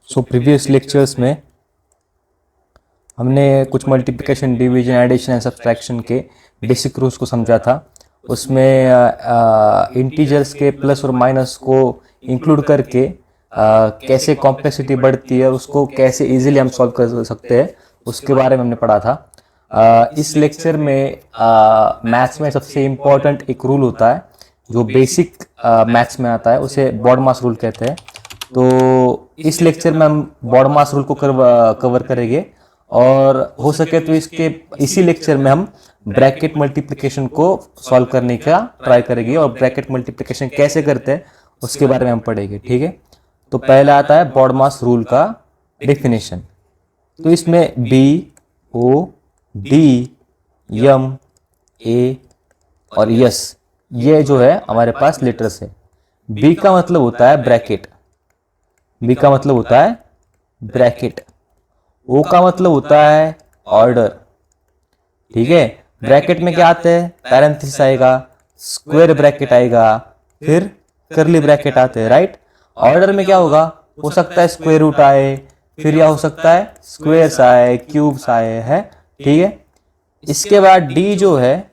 Previous lectures में हमने कुछ multiplication, division, addition and subtraction के बेसिक रूल्स को समझा था। उसमें इंटीजर्स के प्लस और माइनस को इंक्लूड करके कैसे कॉम्प्लेक्सिटी बढ़ती है, उसको कैसे इजीली हम सॉल्व कर सकते हैं, उसके बारे में हमने पढ़ा था। इस लेक्चर में मैथ्स में सबसे इम्पोर्टेंट एक रूल होता है जो बेसिक मैथ्स में आता है, उसे बॉडमास रूल कहते हैं। तो इस लेक्चर में हम बॉडमास रूल को कवर करेंगे और हो सके तो इसी लेक्चर में हम ब्रैकेट मल्टीप्लिकेशन को सॉल्व करने का ट्राई करेंगे और ब्रैकेट मल्टीप्लिकेशन कैसे करते हैं उसके बारे में हम पढ़ेंगे। ठीक है, तो पहले आता है बॉडमास रूल का डेफिनेशन। तो इसमें बी, ओ, डी, एम, ए और यस, ये जो है हमारे पास लेटर्स है। बी का मतलब होता है ब्रैकेट, बी का मतलब होता है ब्रैकेट। ओ का मतलब होता है ऑर्डर। ठीक है, ब्रैकेट में क्या आते हैं? पैरेंथेसिस आएगा, स्क्वायर ब्रैकेट आएगा, फिर कर्ली ब्रैकेट आते हैं, राइट। ऑर्डर में क्या होगा? हो सकता है स्क्वायर रूट आए, फिर या हो सकता है स्क्वायर्स आए, क्यूब्स आए, है। ठीक है, इसके बाद डी जो है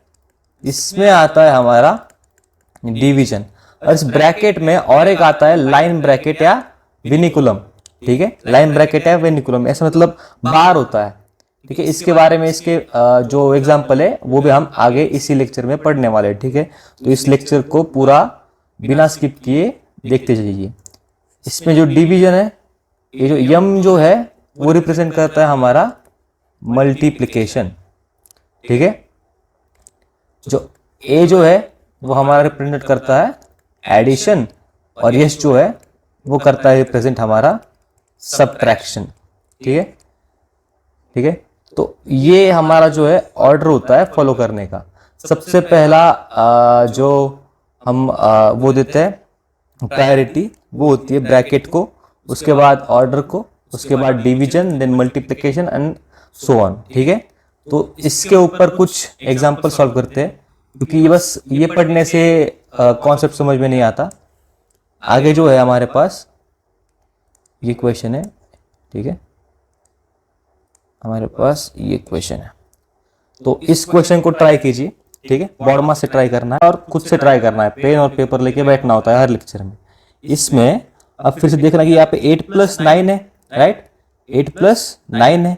इसमें आता है हमारा डिवीजन, और इस ब्रैकेट में और एक आता है लाइन ब्रैकेट या विनिकुलम। ठीक है, लाइन ब्रैकेट है विनिकुलम, ऐसा मतलब बार होता है। ठीक है, इसके बारे में इसके जो एग्जांपल है वो भी हम आगे इसी लेक्चर में पढ़ने वाले हैं। ठीक है, तो इस लेक्चर को पूरा बिना स्किप किए देखते जाइए। इसमें जो डिवीजन है, ये जो यम जो है वो रिप्रेजेंट करता है हमारा मल्टीप्लिकेशन। ठीक है, जो ए जो है वो हमारा रिप्रेजेंट करता है एडिशन, और यस जो है वो करता है रिप्रेजेंट हमारा सब्ट्रैक्शन। ठीक है, ठीक है, तो ये हमारा जो है ऑर्डर होता है फॉलो करने का। सबसे पहला जो हम वो देते हैं प्रायोरिटी, वो होती है ब्रैकेट को, उसके बाद ऑर्डर को, उसके बाद division, then multiplication and so on. ठीक है, तो इसके ऊपर कुछ एग्जांपल सॉल्व करते हैं, क्योंकि बस ये पढ़ने से कॉन्सेप्ट समझ में नहीं आता। आगे जो है हमारे पास ये क्वेश्चन है। ठीक है, हमारे पास ये क्वेश्चन है, तो इस क्वेश्चन को ट्राई कीजिए। ठीक है, बॉडमास से ट्राई करना है और खुद से ट्राई करना है, पेन और पेपर लेके बैठना होता है हर लेक्चर में। इसमें अब फिर से देखना कि यहाँ पे 8 + 9 है, राइट। 8 + 9 है,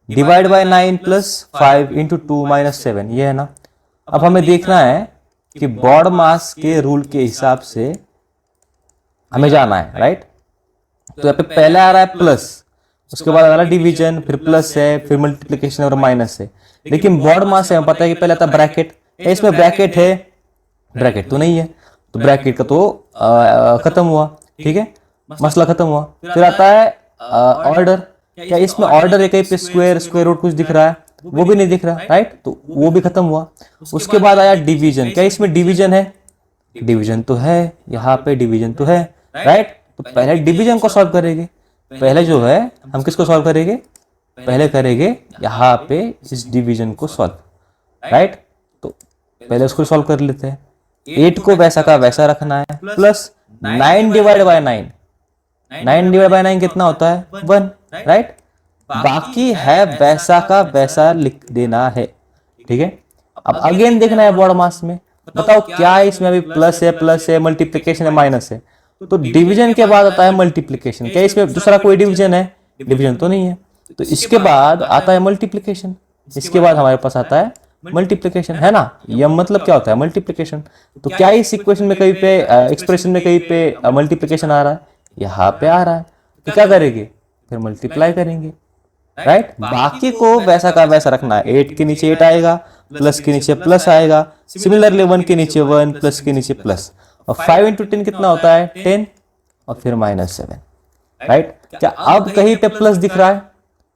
डिवाइड बाय 9 + 5 × 2 - 7, ये है ना। अब हमें देखना है कि बॉडमास के रूल के हिसाब से हमें जाना है, राइट। तो यहाँ पे पहले आ रहा है प्लस, उसके बाद आ रहा है डिवीजन, फिर प्लस है, फिर मल्टीप्लिकेशन और माइनस है। लेकिन बॉडमास है, हमें पता है कि पहले आता है ब्रैकेट, इसमें ब्रैकेट है, ब्रैकेट तो नहीं है, तो ब्रैकेट का तो खत्म हुआ। ठीक है, मसला खत्म हुआ। फिर आता है ऑर्डर, क्या इसमें ऑर्डर है? कहीं पे स्क्वायर रूट कुछ दिख रहा है? वो भी नहीं दिख रहा, राइट, तो वो भी खत्म हुआ। उसके बाद आया डिवीजन, क्या इसमें डिवीजन है? डिवीजन तो है, यहाँ पे डिवीजन तो है, राइट। तो पहले डिवीजन को सॉल्व करेंगे। पहले जो है हम किसको सॉल्व करेंगे? पहले करेंगे यहाँ पे इस डिवीजन को सॉल्व, राइट। तो पहले उसको सॉल्व कर लेते हैं। 8 को वैसा का वैसा रखना है, plus 9 divide by 9, 9 divide by 9 कितना होता है? 1, राइट। बाकी है वैसा का वैसा लिख देना है। ठीक है, अब अगेन देखना है बॉडमास में, बताओ क्या है इसमें? अभी प्लस है, मल्टीप्लिकेशन है, माइनस है। तो डिवीजन के बाद आता है मल्टीप्लिकेशन, क्या इसमें दूसरा कोई डिवीजन है? डिवीजन तो नहीं है। तो इसके बाद आता है मल्टीप्लिकेशन, इसके बाद हमारे पास आता है मल्टीप्लिकेशन, है ना। यह मतलब क्या होता है? मल्टीप्लिकेशन। तो क्या इस इक्वेशन में कहीं पे एक्सप्रेशन में कहीं पे मल्टीप्लिकेशन आ रहा है? यहाँ पे आ रहा है, तो क्या करेंगे? फिर मल्टीप्लाई करेंगे, राइट। बाकी को वैसा का वैसा रखना है। 8 के नीचे 8 आएगा, प्लस के नीचे प्लस आएगा, सिमिलरली 1 के नीचे 1, प्लस के नीचे प्लस, और 5 × 10 कितना होता है? 10, और फिर -7, राइट। क्या अब कहीं पे प्लस दिख रहा है?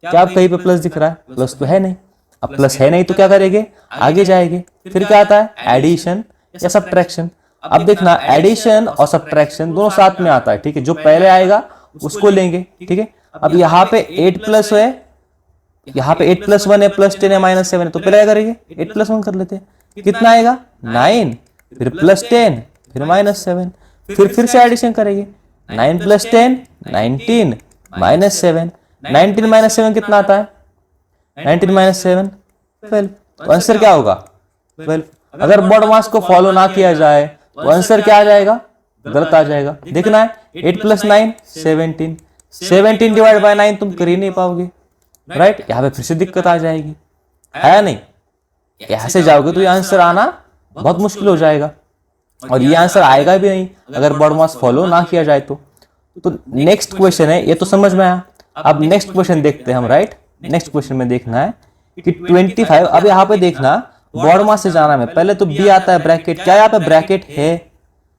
क्या अब कहीं पे प्लस दिख रहा है? प्लस तो है नहीं। अब प्लस है नहीं तो क्या करेंगे? आगे जाएंगे। फिर क्या आता है? एडिशन या सब्ट्रैक्शन। अब देखना, एडिशन और सब्ट्रैक्शन दोनों साथ में आता है। ठीक है, जो पहले आएगा उसको लेंगे। ठीक है, अब यहाँ पे 8 प्लस है, यहाँ पे 8 + 1 है, +10 है, -7 है, तो पहले क्या करेंगे? 8 + 1 कर लेते हैं। कितना आएगा? 9, फिर +10, फिर -7, फिर से एडिशन करेंगे। 9 + 10 19, -7। 19 - 7 कितना आता है? 19 - 7 12। तो आंसर क्या होगा? 12। अगर बॉड मास को फॉलो ना किया जाए तो आंसर क्या आ जाएगा? गलत आ जाएगा। देखना है 8 + 9 17। 17 डिवाइड बाय 9 तुम कर ही नहीं पाओगे, राइट? यहाँ पे फिर से दिक्कत आ जाएगी, है या नहीं? यहाँ से जाओगे तो ये आंसर आना बहुत मुश्किल हो जाएगा, और ये आंसर आएगा भी नहीं अगर बॉड मास फॉलो ना किया जाए तो। नेक्स्ट क्वेश्चन है, ये तो समझ में आया। अब नेक्स्ट क्वेश्चन देखते हैं हम, राइट? नेक्स्ट क्वेश्चन में देखना है कि 25। अब यहाँ पे देखना बॉड मास से जाना है, पहले तो बी आता है ब्रैकेट। क्या यहाँ पे ब्रैकेट है?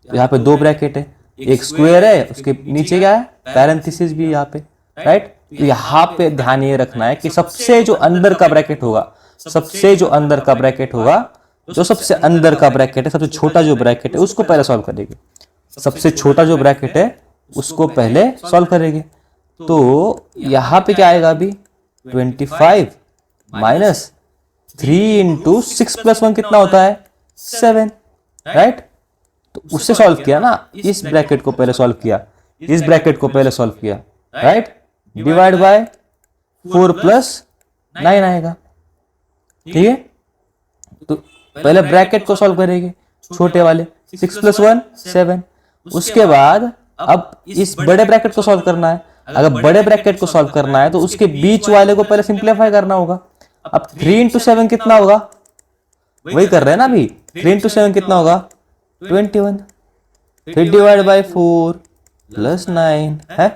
तो यहाँ पे 2 ब्रैकेट है, एक स्क्वायर है, उसके नीचे क्या है? पैरेंथेसिस भी यहाँ पे, राइट? तो यहाँ पे ध्यान ये रखना है कि सबसे जो अंदर का ब्रैकेट होगा, सबसे जो अंदर का ब्रैकेट होगा, जो सबसे अंदर का ब्रैकेट है, सबसे छोटा जो ब्रैकेट है उसको पहले सॉल्व करेंगे। सबसे छोटा जो ब्रैकेट है उसको पहले सॉल्व करेंगे। तो यहाँ पे क्या आएगा? अभी 25 माइनस 3 इंटू 6 + 1 कितना होता है? 7, राइट? तो उससे सॉल्व किया ना, इस ब्रैकेट को पहले सॉल्व किया, इस ब्रैकेट को पहले सॉल्व किया, राइट? डिवाइड बाय 4 + 9 आएगा, ठीक है? तो पहले ब्रैकेट को सॉल्व करेंगे, छोटे वाले 6 + 1 7। उसके बाद अब इस बड़े ब्रैकेट को सॉल्व करना है। अगर बड़े ब्रैकेट को सॉल्व करना है तो उसके बीच वाले को पहले सिंप्लीफाई करना होगा। अब 3 × 7 कितना होगा? वही कर रहे हैं ना अभी। 3 × 7 कितना होगा? 21। फिर डिवाइड बाय 4 + 9 है।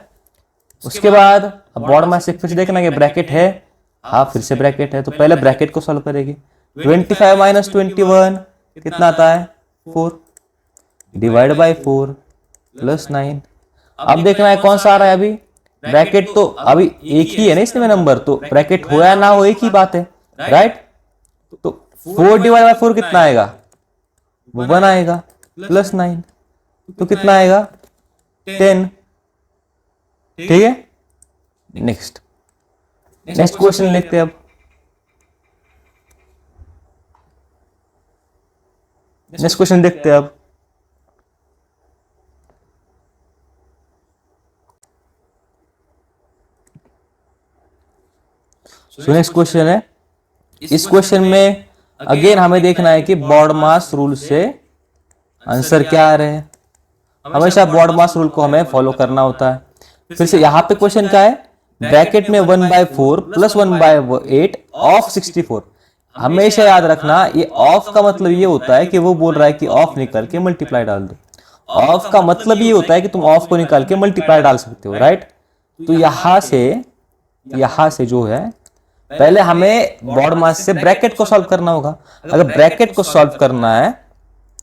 उसके बाद अब बॉड मास से फिर से देखना कि ब्रैकेट है, हाँ फिर से ब्रैकेट है, तो पहले ब्रैकेट को सॉल्व करेंगे। 25 - 21 कितना आता है? 4 डिवाइड बाय 4 + 9। अब देखना है कौन सा आ रहा है। अभी ब्रैकेट तो अभी एक ही है ना इसमें नंबर, तो ब्रैकेट हो या ना हो एक ही बात है, राइट? तो 4 डिवाइड बाय 4 कितना आएगा? वो 1 आएगा, + 9 तो कितना आएगा? 10, ठीक है? नेक्स्ट क्वेश्चन लिखते हैं अब। नेक्स्ट क्वेश्चन देखते हैं अब। सो नेक्स्ट क्वेश्चन है, इस क्वेश्चन में अगेन हमें देखना है कि बॉड मास रूल से आंसर क्या आ रहे हैं। हमेशा बॉड मास रूल को हमें फॉलो करना होता है। फिर से यहाँ पे क्वेश्चन क्या है? ब्रैकेट में 1/4 + 1/8 ऑफ 64। हमेशा याद रखना, ये ऑफ का मतलब ये होता है कि वो बोल रहा है कि ऑफ निकाल के मल्टीप्लाई डाल दो। ऑफ का मतलब ये होता है कि तुम ऑफ को निकाल के मल्टीप्लाई डाल सकते हो, राइट? तो यहां से जो है, पहले हमें बॉड मास से ब्रैकेट को सॉल्व करना होगा। अगर ब्रैकेट को सॉल्व करना है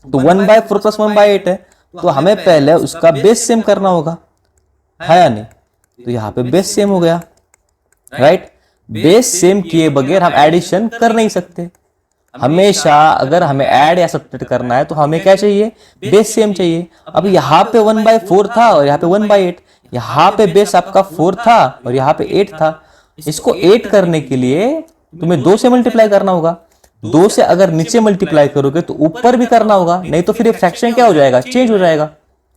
तो 1/4 + 1/8 है, तो हमें पहले उसका बेस सेम करना होगा, है या नहीं? तो यहाँ पे बेस सेम हो गया, राइट? बेस सेम किए बगैर हम एडिशन कर नहीं सकते। हमेशा अगर हमें ऐड या सब्ट्रैक्ट करना है तो हमें क्या चाहिए? बेस सेम चाहिए। अब यहाँ पे 1/4 था और यहाँ पे 1/8, यहाँ पे बेस आपका 4 था और यहाँ पे 8 था। इसको 8 करने के लिए तुम्हें 2 से मल्टीप्लाई करना होगा। 2 से अगर नीचे मल्टीप्लाई करोगे तो ऊपर भी करना होगा, नहीं तो फिर ये फ्रैक्शन क्या हो जाएगा? चेंज हो जाएगा,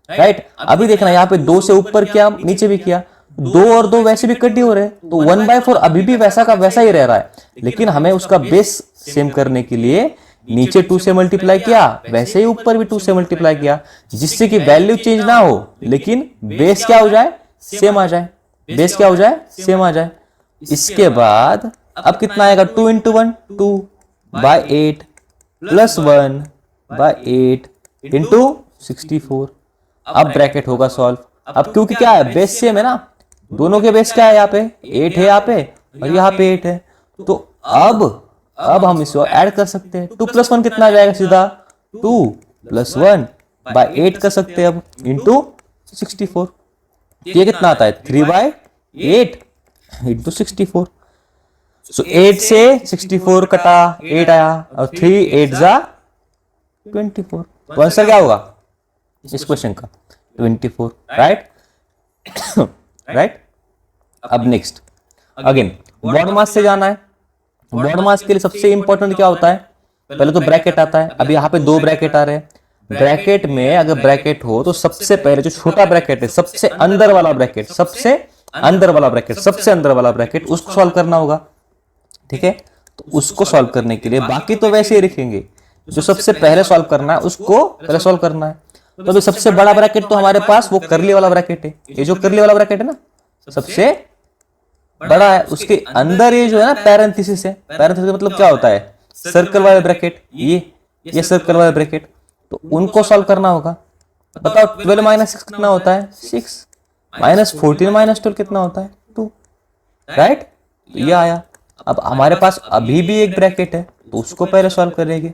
राइट? अभी देखना, यहाँ पे 2 से ऊपर किया, नीचे भी किया, 2 और 2 वैसे भी कट ही हो रहे हैं, तो 1/4 अभी भी वैसा का वैसा ही रह रहा है। लेकिन हमें उसका बेस सेम करने के लिए नीचे 2 से मल्टीप्लाई किया, वैसे ही ऊपर भी 2 से मल्टीप्लाई किया, जिससे कि वैल्यू चेंज ना हो लेकिन बेस क्या हो जाए? सेम आ जाए। बेस क्या हो जाए? सेम आ जाए। इसके बाद अब कितना आएगा? 2 × 1 2/8 + 1/8 × 64। अब ब्रैकेट होगा सॉल्व। अब क्योंकि क्या है? बेस सेम है ना, दोनों के बेस क्या है? यहाँ पे 8 है, यहाँ पे और यहाँ पे 8 है, तो अब हम इसको ऐड कर सकते हैं। 2 + 1 कितना आ जाएगा? सीधा 2 + 1/8 कर सकते हैं अब, इंटू 64। ये कितना आता है? 3/8 इंटू 64। सो 8 से 64 कटा, 8 आया और 3 8 जा 24। तो आंसर क्या होगा इस क्वेश्चन का? 24, राइट? राइट? अब नेक्स्ट अगेन बॉड मास से जाना है। बॉड मास के लिए सबसे इंपॉर्टेंट क्या होता है? पहले तो ब्रैकेट आता है। अब यहाँ पे 2 ब्रैकेट आ रहे हैं। ब्रैकेट में अगर ब्रैकेट हो तो सबसे पहले जो छोटा ब्रैकेट है, सबसे अंदर वाला ब्रैकेट, सबसे अंदर वाला ब्रैकेट, सबसे अंदर वाला ब्रैकेट, उसको सॉल्व करना होगा। ठीक है, तो उसको सॉल्व करने के लिए बाकी तो वैसे ही लिखेंगे, जो सबसे पहले सॉल्व करना है उसको पहले सॉल्व करना है। तो अभी सबसे बड़ा ब्रैकेट तो हमारे पास वो करली वाला ब्रैकेट है, ये जो करली वाला ब्रैकेट है ना सबसे बड़ा है, उसके अंदर ये जो है ना पैरेंथेसिस है। पैरेंथेसिस मतलब क्या होता है, सर्कल वाले ब्रैकेट, ये सर्कल वाले ब्रैकेट, तो उनको सॉल्व करना होगा। बताओ 12 माइनस 6 कितना होता है, 6 माइनस 14 माइनस 12 कितना होता है, 2, राइट। तो ये आया। अब हमारे पास अभी भी एक ब्रैकेट है तो उसको पहले सॉल्व करेंगे।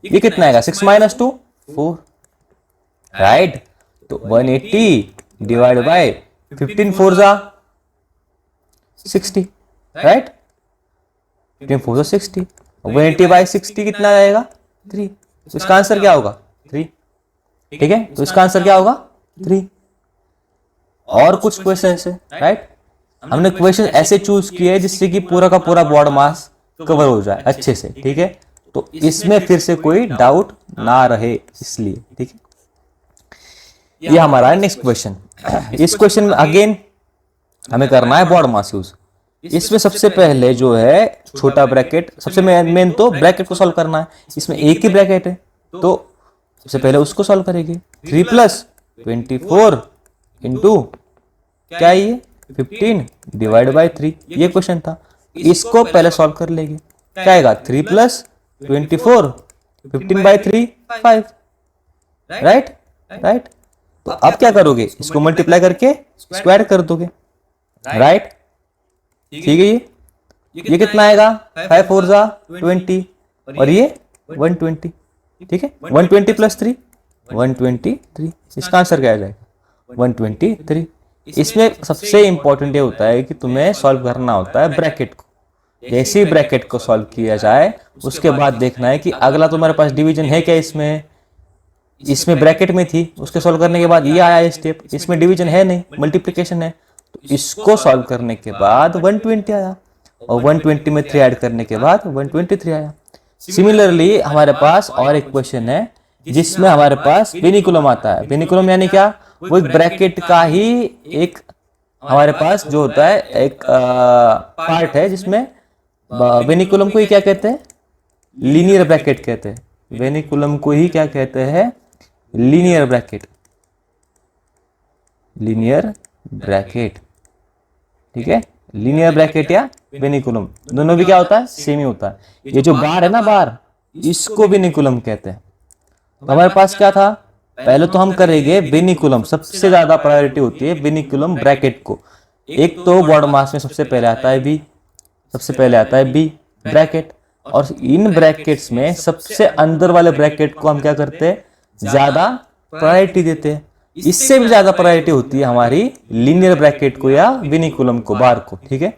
ये कितना आएगा, 6 माइनस 2 4, राइट। तो 180 डिवाइड बाय 15 4 जा 60, राइट। 15 4 जा 60, 180 बाय 60 कितना आएगा, 3। तो इसका आंसर क्या होगा, 3। ठीक है, तो इसका आंसर क्या होगा, 3। और कुछ क्वेश्चन है, राइट। हमने क्वेश्चन ऐसे चूज किए जिससे कि पूरा का पूरा बॉड मास कवर हो जाए अच्छे से। ठीक है, तो इसमें फिर से कोई डाउट ना रहे इसलिए। ठीक है, ये हमारा है नेक्स्ट क्वेश्चन। इस क्वेश्चन में अगेन हमें करना है बॉड मास यूज। इसमें सबसे पहले जो है छोटा ब्रैकेट, सबसे मेन तो ब्रैकेट को सॉल्व करना है। इसमें एक ही ब्रैकेट है तो सबसे पहले उसको सॉल्व करेंगे। 3 प्लस 24 इंटू क्या है ये 15 डिवाइड बाई 3, ये क्वेश्चन था। इसको पहले सॉल्व कर लेंगे। क्या आएगा, 3 प्लस 24 15 बाई 3 5, राइट राइट। तो अब क्या करोगे, इसको मल्टीप्लाई करके स्क्वायर कर दोगे, राइट। ठीक है, ये कितना आएगा, 5 4 जा 20 और ये 120। ठीक है, 120 प्लस 3 123। इसका आंसर क्या आ जाएगा, 123। इसमें सबसे इंपॉर्टेंट ये होता है कि तुम्हें सॉल्व करना होता है ब्रैकेट को। जैसे ही ब्रैकेट को सॉल्व किया जाए उसके बाद देखना है कि अगला तुम्हारे पास डिवीजन है क्या। इसमें ब्रैकेट में थी, उसके सॉल्व करने के बाद ये आया स्टेप, इसमें डिवीजन है नहीं, मल्टीप्लिकेशन है। तो इसको सॉल्व करने के बाद 120 आया और 120 में 3 ऐड करने के बाद 123 आया। सिमिलरली हमारे पास और एक क्वेश्चन है जिसमें हमारे पास विनिकुलम आता है। विनिकुलम यानी क्या, वो एक ब्रैकेट का ही एक हमारे पास जो होता है एक पार्ट है जिसमें विनिकुलम को ही क्या कहते हैं, लीनियर ब्रैकेट कहते हैं। विनिकुलम को ही क्या कहते हैं, लीनियर ब्रैकेट, लीनियर ब्रैकेट। ठीक है, लीनियर ब्रैकेट या विनिकुलम दोनों भी क्या होता है, सेम ही होता है। ये जो बार है ना, बार, इसको विनिकुलम कहते हैं। तो हमारे पास क्या था, पहले तो हम करेंगे विनिकुलम, सबसे ज्यादा प्रायोरिटी होती है विनिकुलम ब्रैकेट को। एक तो बॉड मास में सबसे पहले आता है बी, सबसे पहले आता है बी ब्रैकेट, और इन ब्रैकेट्स में सबसे अंदर वाले ब्रैकेट को हम क्या करते हैं, ज्यादा प्रायोरिटी देते हैं। इससे भी ज्यादा प्रायोरिटी होती है हमारी लीनियर ब्रैकेट को या विनिकुलम को, बार को। ठीक है,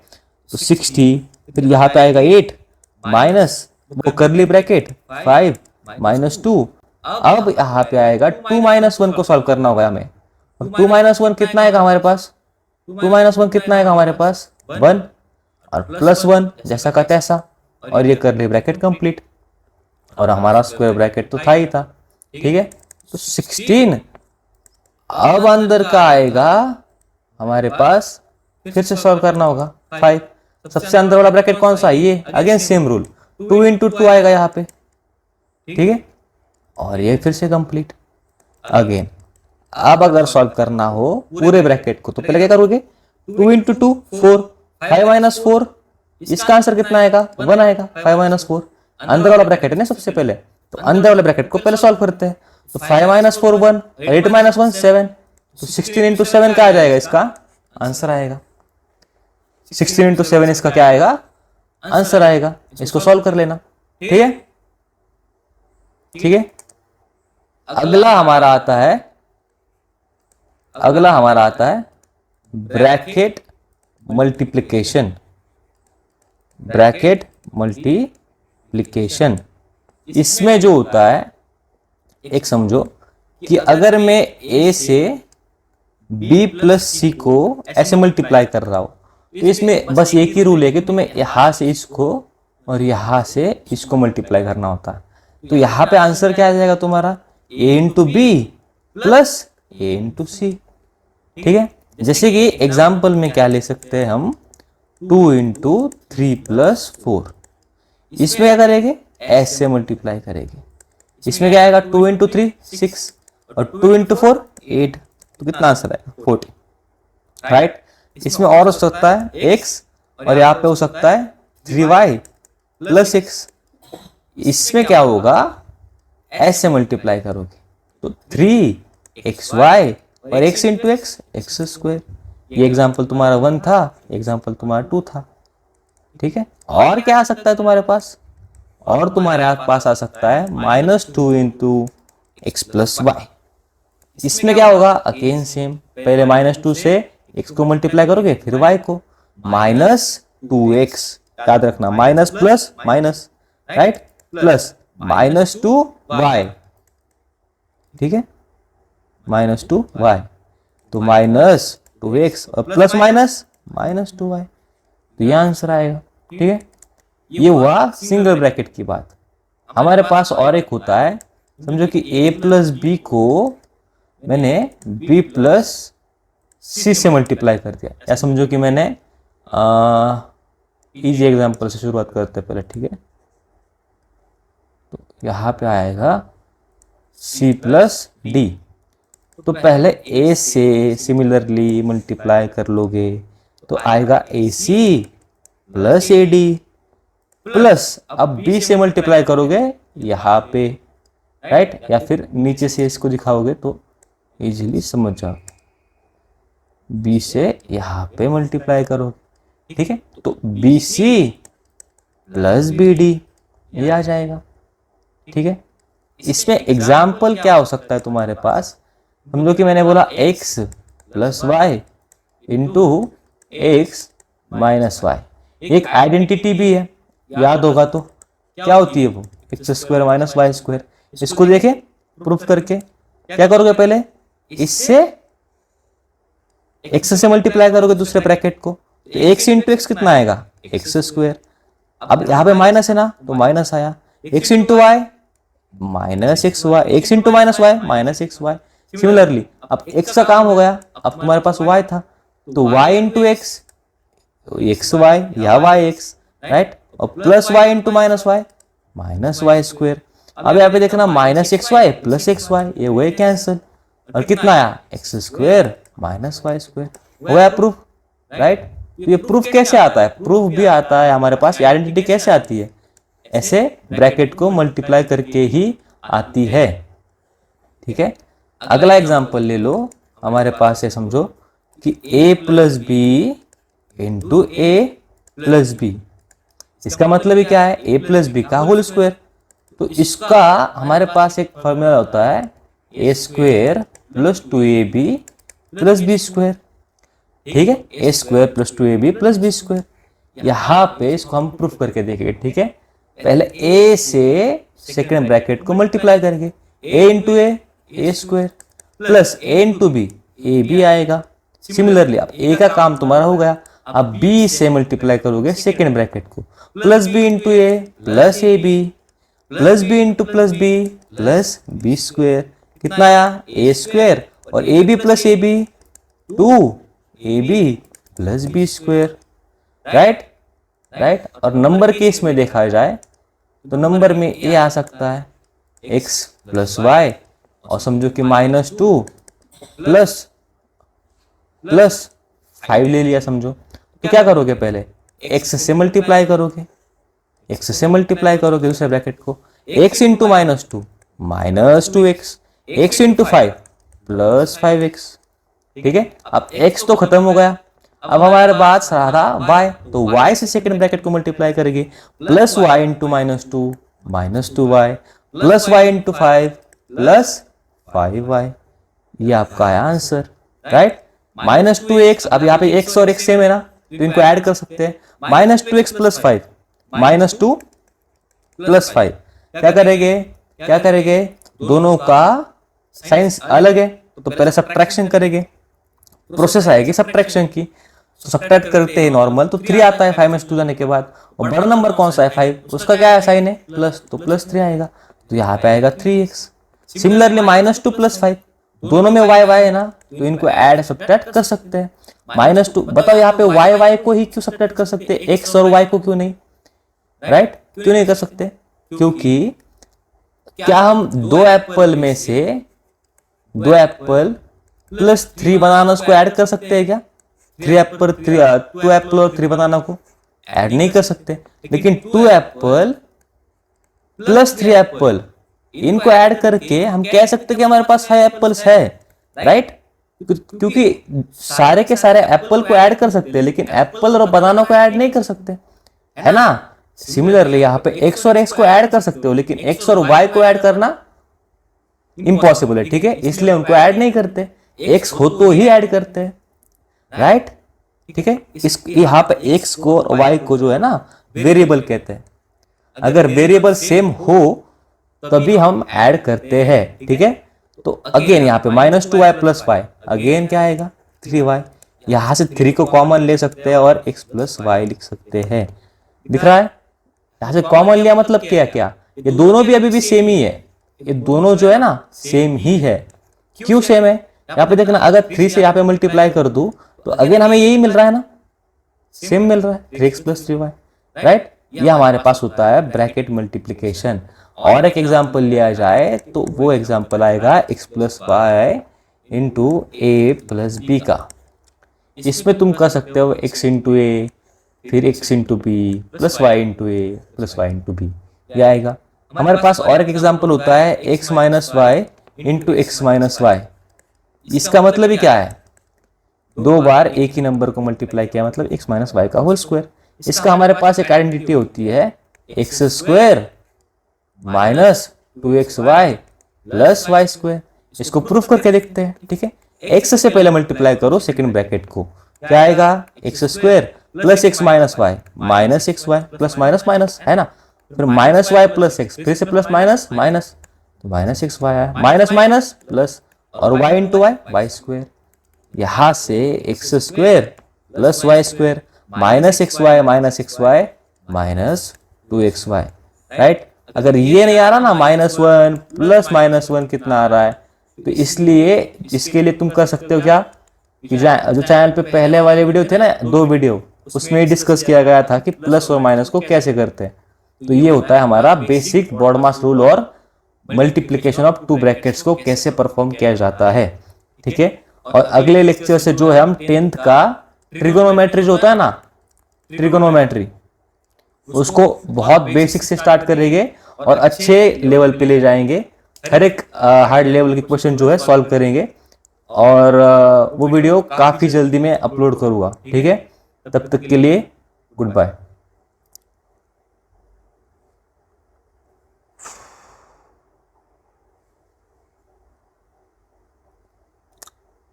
तो 60, फिर यहाँ पे आएगा 8 माइनस वो करली ब्रैकेट 5 माइनस 2। अब यहाँ पे आएगा 2 माइनस 1 को सॉल्व करना होगा हमें। और 2 माइनस 1 कितना आएगा हमारे पास, 2 माइनस 1 कितना आएगा हमारे पास 1, और प्लस 1 जैसा का तैसा, और ये करली ब्रैकेट कंप्लीट, और हमारा स्क्वायर ब्रैकेट तो था ही था। ठीक है, तो 16 अब अंदर का आएगा हमारे पास, फिर से सॉल्व करना होगा 5। सबसे अंदर वाला ब्रैकेट कौन सा, ये अगेन सेम रूल, 2 इंटू 2 आएगा यहाँ पे। ठीक है, और ये फिर से कंप्लीट अगेन। अब अगर सॉल्व करना हो पूरे ब्रैकेट को तो पहले क्या करोगे, 2 इंटू 2 4, 5 माइनस 4, इसका आंसर कितना आएगा, 1 आएगा। 5 माइनस 4 अंदर वाला ब्रैकेट है ना सबसे पहले, तो अंदर वाले ब्रैकेट को पहले सॉल्व करते हैं। तो 5 माइनस 4 1, 8 माइनस 1 7, तो 16 इंटू 7 क्या आ जाएगा, इसका आंसर आएगा। 16 इंटू 7 इसका क्या आएगा, आंसर आएगा। इसको सॉल्व कर लेना। ठीक है, ठीक है। अगला हमारा आता है ब्रैकेट मल्टीप्लिकेशन। ब्रैकेट मल्टीप्लिकेशन, इसमें जो होता है, एक समझो कि अगर मैं ए से बी प्लस सी को ऐसे मल्टीप्लाई कर रहा हूं, तो इसमें बस एक ही रूल है कि तुम्हें यहां से इसको और यहां से इसको मल्टीप्लाई करना होता है। तो यहां पे आंसर क्या आ जाएगा तुम्हारा, ए इंटू बी प्लस ए इंटू सी। ठीक है, जैसे कि एग्जाम्पल में क्या ले सकते हैं हम, 2 इंटू 3 प्लस 4, इसमें क्या करेंगे, एस से मल्टीप्लाई करेंगे। इसमें क्या आएगा, 2 इंटू 3 6 और 2 इंटू 4 8, तो कितना आंसर आएगा 40, राइट। इसमें और हो सकता है x और यहाँ पे हो सकता है 3y प्लस x। इसमें क्या होगा, s से मल्टीप्लाई करोगे तो 3xy और x into x x square. ये एग्जाम्पल तुम्हारा 1 था, एग्जाम्पल तुम्हारा 2 था, ठीक है। और क्या आ सकता है तुम्हारे पास, और तुम्हारे पास आ सकता है -2 इंटू एक्स प्लस वाई। इसमें क्या होगा, अगेन सेम, पहले -2 से x को मल्टीप्लाई करोगे फिर y को, -2x, याद रखना, minus plus minus, right, plus -2y, ठीक है, -2y, तो -2x और प्लस माइनस -2y, तो ये आंसर आएगा, ठीक है। ये हुआ सिंगल ब्रैकेट की बात। हमारे पास और एक होता है, समझो कि a प्लस बी को मैंने b प्लस सी से मल्टीप्लाई कर दिया, या समझो कि मैंने इजी एग्जांपल से शुरुआत करते हैं पहले, ठीक है। तो यहाँ पे आएगा c प्लस डी, तो पहले a से सिमिलरली मल्टीप्लाई कर लोगे तो आएगा ac प्लस ad, प्लस अब b से मल्टीप्लाई करोगे यहाँ पे, राइट, या फिर नीचे से इसको दिखाओगे तो इजीली समझ जाओ, b से यहाँ पे मल्टीप्लाई करोगे, ठीक है, तो bc प्लस bd ये आ जाएगा, ठीक है। इसमें एग्जाम्पल क्या हो सकता है तुम्हारे पास, समझो कि मैंने बोला x plus Y into X minus Y, एक आइडेंटिटी भी है, याद होगा तो क्या होती है वो, X square minus Y square. इसको देखे प्रूफ करके क्या करोगे, पहले इससे एक्स से मल्टीप्लाई करोगे दूसरे ब्रैकेट को, तो एक्स इंटू एक्स कितना आएगा, एक्स स्क्वायर। अब यहाँ पे माइनस है ना, तो माइनस आया, x into y minus x y, x into minus y minus x y. Similarly अब एक्स का काम हो गया, अब तुम्हारे पास वाई था तो y into x, x y या वाई एक्स, राइट, और plus Y into minus Y square. अब यहाँ पे देखना minus x y plus x y, ये वही कैंसिल, और कितना आया, x square minus Y square, हो गया प्रूफ, राइट। तो ये प्रूफ कैसे आता है, प्रूफ भी आता है हमारे पास, आइडेंटिटी कैसे आती है, ऐसे ब्रैकेट को मल्टीप्लाई करके ही आती है, ठीक है। अगला एग्जांपल ले लो, हमारे पास है, समझो कि a plus b into a plus b, इसका मतलब ही क्या है, a प्लस बी का होल स्क्वायर। तो इसका हमारे पास एक फॉर्मूला होता है a square plus 2ab plus b square, ठीक है, a square plus 2ab plus b square. यहाँ पे इसको हम प्रूफ करके देखेंगे, ठीक है। पहले a से सेकेंड ब्रैकेट को मल्टीप्लाई करेंगे, a into a square plus a into b, a b आएगा। सिमिलरली अब a का काम तुम्हारा हो गया, अब b से मल्टीप्लाई करोगे सेकेंड ब्रैकेट को, plus b into a plus a b plus b into plus b square, कितना आया, ए स्क्वायर और a b plus a b 2ab plus b square, right, right. और नंबर केस में देखा जाए तो नंबर में a आ सकता है x प्लस वाई, और समझो कि -2 प्लस 5 ले लिया, समझो, तो क्या करोगे, पहले x से मल्टीप्लाई करोगे, दूसरे ब्रैकेट को, x into -2 -2x, x into 5 plus 5x, ठीक है। अब x तो खत्म हो गया, अब हमारे पास रहा y, तो y से सेकंड ब्रैकेट को मल्टीप्लाई करेंगे, plus y into -2y plus y into 5 plus 5y, ये आपका है आंसर, राइट। -2x, अब यहाँ पे x और x सेम है ना, तो इनको ऐड कर सकते हैं, -2x प्लस 5 -2 प्लस 5, क्या करेंगे, दोनों का साइंस अलग है, तो पहले सब्ट्रैक्शन करेंगे, प्रोसेस आएगी सब्ट्रैक्शन की, तो सब्ट्रैक्ट करते हैं नॉर्मल, तो 3 आता है 5 में 2 जाने के बाद, और बड़ा नंबर कौन सा है 5, उसका क्या है साइन है प्लस, तो प्लस 3 आएगा, तो यहाँ पे आएगा 3x। सिमिलरली -2 प्लस 5 दोनों में y y है ना, तो इनको ऐड सब्ट्रैक्ट कर सकते हैं। -2, बताओ यहाँ पे y y को ही क्यों सब्ट्रैक्ट कर सकते हैं, x और y को क्यों नहीं, राइट? क्यों नहीं कर सकते? क्योंकि क्या हम दो एप्पल में से 2 एप्पल प्लस 3 बनाना को ऐड कर सकते हैं क्या? 2 एप्पल और 3 बनाना को ऐड नहीं कर सकते, लेकिन 2 एप्पल प्लस 3 एप्पल इनको ऐड करके हम कह सकते हैं कि हमारे पास 5 एप्पल्स है, राइट? क्योंकि सारे के सारे एप्पल को ऐड कर सकते हैं, लेकिन एप्पल और बनाना को ऐड नहीं कर सकते, है ना? सिमिलरली यहाँ पे x और x को ऐड कर सकते हो, लेकिन x और y को ऐड करना इम्पॉसिबल है, ठीक है? इसलिए उनको ऐड नहीं करते, x हो तो ही ऐड करते हैं, राइट? ठीक है? इस यहाँ पे x को और y को जो है ना वेरिएबल कहते हैं। अगर वेरिएबल सेम हो तभी हम ऐड करते हैं, ठीक है? तो अगेन यहाँ पे -2y + y, अगेन क्या आएगा 3y। यहां से 3 को कॉमन ले सकते हैं और x + y लिख सकते हैं। दिख रहा है? यहां से कॉमन लिया मतलब क्या, ये दोनों भी अभी भी सेम ही है, ये दोनों जो है ना सेम ही है। क्यों सेम है? यहाँ पे देखना, अगर 3 से यहाँ पे मल्टीप्लाई कर दूं तो अगेन हमें यही मिल रहा है ना, सेम मिल रहा है, 3x + 3y, राइट? ये हमारे पास होता है ब्रैकेट मल्टीप्लीकेशन। और एक एग्जांपल लिया जाए तो वो एग्जांपल आएगा x + y × a + b का। इसमें तुम कर सकते हो x × a, फिर x × b + y × a + y × b, ये आएगा। हमारे पास और एक एग्जांपल होता है x - y × x - y। इसका मतलब ही क्या है, 2 बार एक ही नंबर को मल्टीप्लाई किया, मतलब x - y का होल स्क्वायर। इसका हमारे पास एक आइडेंटिटी होती है x² - 2xy + y²। इसको प्रूफ करके देखते हैं, ठीक है? x से पहले मल्टीप्लाई करो सेकंड ब्रैकेट को, क्या आएगा x² + x - y -xy plus minus minus, है ना? फिर -y + x, फिर से प्लस माइनस माइनस, तो -xy आया, माइनस माइनस प्लस, और y × y y²। यहां से x² + y² -xy -2xy, right? अगर ये नहीं आ रहा ना, -1 + -1 कितना आ रहा है, तो इसलिए इसके लिए तुम कर सकते हो क्या, कि जो चैनल पे पहले वाले वीडियो थे ना, 2 वीडियो, उसमें डिस्कस किया गया था कि प्लस और माइनस को कैसे करते हैं। तो ये होता है हमारा बेसिक ब्रॉडमास रूल, और मल्टीप्लीकेशन ऑफ 2 ब्रैकेट्स को कैसे परफॉर्म किया जाता है, ठीक है? और अगले लेक्चर से जो है हम 10th का ट्रिगोनोमेट्री जो होता है ना, ट्रिगोनोमेट्री, उसको बहुत बेसिक से स्टार्ट करेंगे और अच्छे लेवल पे ले जाएंगे। हर एक हार्ड लेवल के क्वेश्चन जो है सॉल्व करेंगे, और वो वीडियो काफ़ी जल्दी मैं अपलोड करूँगा, ठीक है? तब तक के लिए गुड बाय।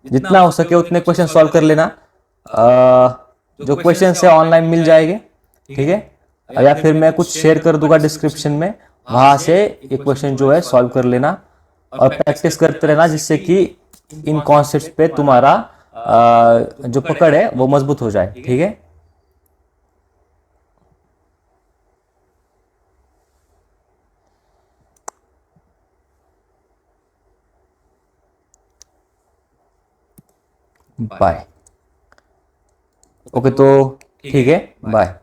जितना हो सके उतने क्वेश्चन सॉल्व कर लेना। जो क्वेश्चन है ऑनलाइन मिल जाएंगे, ठीक है? या फिर मैं कुछ शेयर कर दूंगा डिस्क्रिप्शन में, वहां से ये क्वेश्चन जो है सॉल्व कर लेना और प्रैक्टिस करते रहना, जिससे कि इन कॉन्सेप्ट्स पे तुम्हारा जो पकड़ है वो मजबूत हो जाए, ठीक है? बाय। ओके, तो ठीक है, बाय।